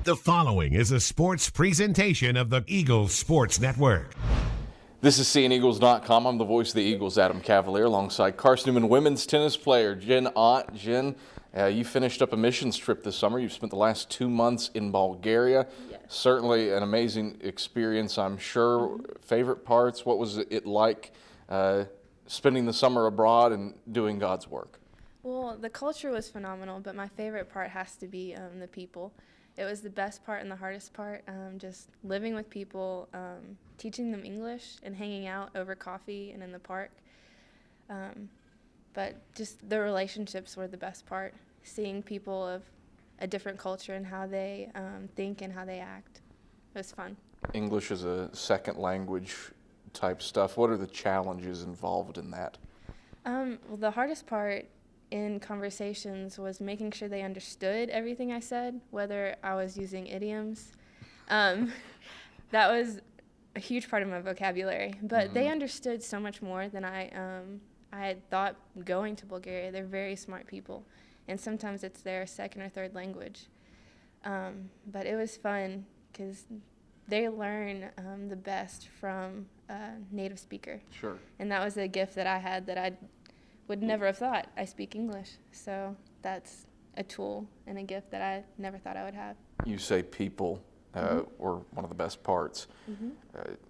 The following is a sports presentation of the Eagles Sports Network. This is CNEagles.com. I'm the voice of the Eagles, Adam Cavalier, alongside Carson-Newman women's tennis player Jen Ott. Jen, you finished up a missions trip this summer. You've spent the last 2 months in Bulgaria. Yes. Certainly an amazing experience, I'm sure. Favorite parts? What was it like spending the summer abroad and doing God's work? Well, the culture was phenomenal, but my favorite part has to be the people. It was the best part and the hardest part, just living with people, teaching them English and hanging out over coffee and in the park. But just the relationships were the best part, seeing people of a different culture and how they think and how they act. It was fun. English is a second language type stuff. What are the challenges involved in that? Well, the hardest part in conversations was making sure they understood everything I said, whether I was using idioms. That was a huge part of my vocabulary, but they understood so much more than I had thought going to Bulgaria. They're very smart people, and sometimes it's their second or third language. But it was fun because they learn the best from a native speaker. Sure. And that was a gift that I had that I would never have thought. I speak English, so that's a tool and a gift that I never thought I would have. You say people were one of the best parts.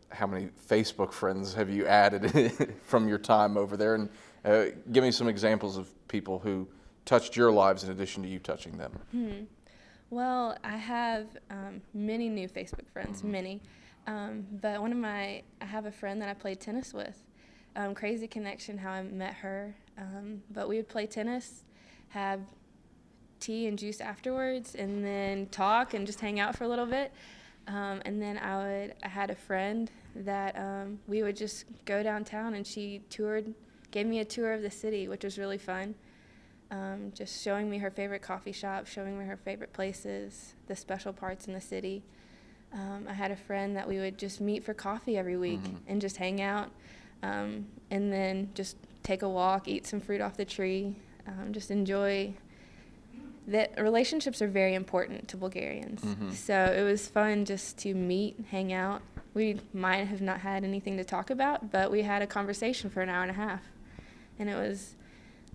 How many Facebook friends have you added from your time over there? And give me some examples of people who touched your lives in addition to you touching them. Well, I have many new Facebook friends, many. But I have a friend that I played tennis with. Crazy connection how I met her. But we would play tennis, have tea and juice afterwards, and then talk and just hang out for a little bit. And then I had a friend that we would just go downtown, and she gave me a tour of the city, which was really fun. Just showing me her favorite coffee shop, showing me her favorite places, the special parts in the city. I had a friend that we would just meet for coffee every week and just hang out. And then just take a walk, eat some fruit off the tree, just enjoy. That relationships are very important to Bulgarians. So it was fun just to meet, hang out. We might have not had anything to talk about, but we had a conversation for an hour and a half. And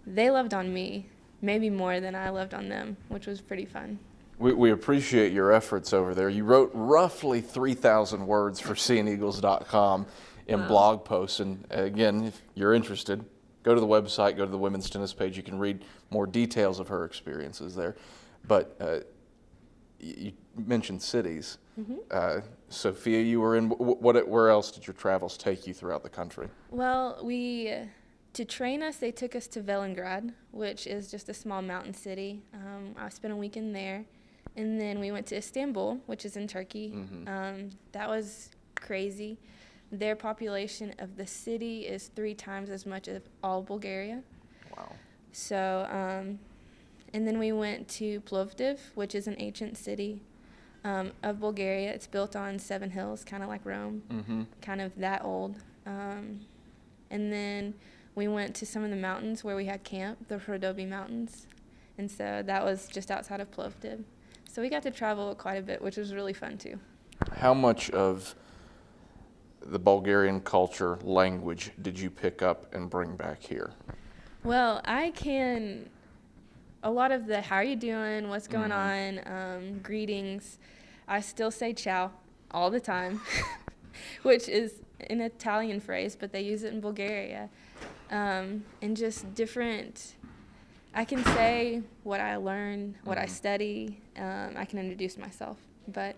they loved on me, maybe more than I loved on them, which was pretty fun. We appreciate your efforts over there. You wrote roughly 3,000 words for CNEagles.com in blog posts. And again, if you're interested, go to the website, go to the women's tennis page. You can read more details of her experiences there. But you mentioned cities. Sophia, you were in, where else did your travels take you throughout the country? Well, to train us, they took us to Velengrad, which is just a small mountain city. I spent a weekend there. And then we went to Istanbul, which is in Turkey. That was crazy. Their population of the city is 3 times as much as all Bulgaria. Wow. So, and then we went to Plovdiv, which is an ancient city of Bulgaria. It's built on 7 hills, kind of like Rome, kind of that old. And then we went to some of the mountains where we had camp, the Rhodope Mountains. And so that was just outside of Plovdiv. So we got to travel quite a bit, which was really fun too. How much of the Bulgarian culture, language, did you pick up and bring back here? Well, a lot of the how are you doing, what's going on, greetings. I still say ciao all the time, which is an Italian phrase, but they use it in Bulgaria. And just different, I can say what I learn, what I study, I can introduce myself, but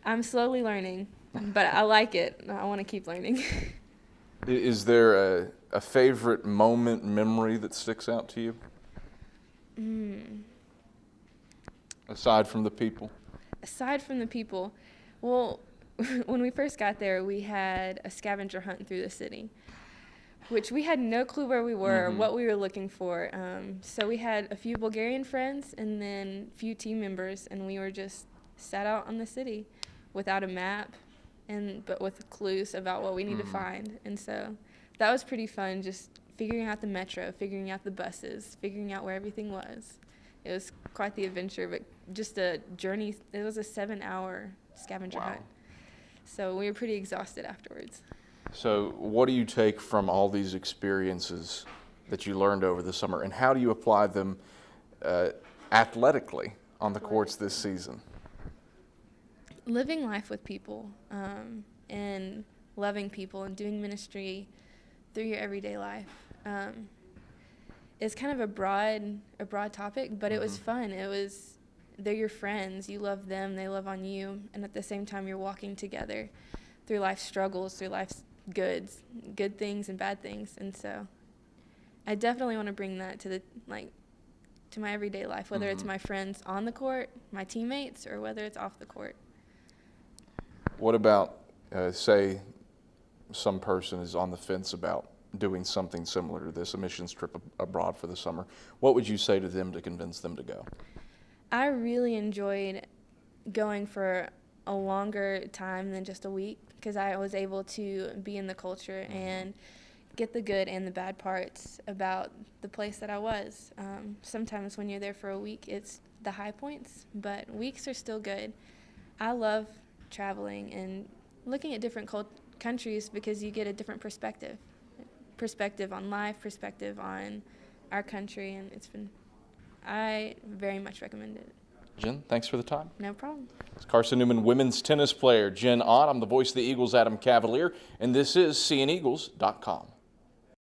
I'm slowly learning. But I like it. I want to keep learning. Is there a favorite moment, memory that sticks out to you? Aside from the people? Aside from the people, well, when we first got there, we had a scavenger hunt through the city, which we had no clue where we were, what we were looking for. So we had a few Bulgarian friends and then a few team members, and we were just set out on the city without a map. But with clues about what we need to find. And so that was pretty fun, just figuring out the metro, figuring out the buses, figuring out where everything was. It was quite the adventure, but just a journey. It was a 7-hour scavenger hunt. So we were pretty exhausted afterwards. So what do you take from all these experiences that you learned over the summer, and how do you apply them athletically on the courts this season? Living life with people and loving people and doing ministry through your everyday life. It's kind of a broad topic, but it was fun. They're your friends. You love them. They love on you. And at the same time, you're walking together through life's struggles, through life's good things and bad things. And so I definitely want to bring that to to my everyday life, whether it's my friends on the court, my teammates, or whether it's off the court. What about, say, some person is on the fence about doing something similar to this, a missions trip abroad for the summer? What would you say to them to convince them to go? I really enjoyed going for a longer time than just a week, because I was able to be in the culture and get the good and the bad parts about the place that I was. Sometimes when you're there for a week, it's the high points, but weeks are still good. I love traveling and looking at different countries because you get a different perspective on life, perspective on our country, and I very much recommend it. Jen, thanks for the time. No problem. It's Carson-Newman women's tennis player Jen Ott. I'm the voice of the Eagles Adam Cavalier, and this is SeeingEagles.com.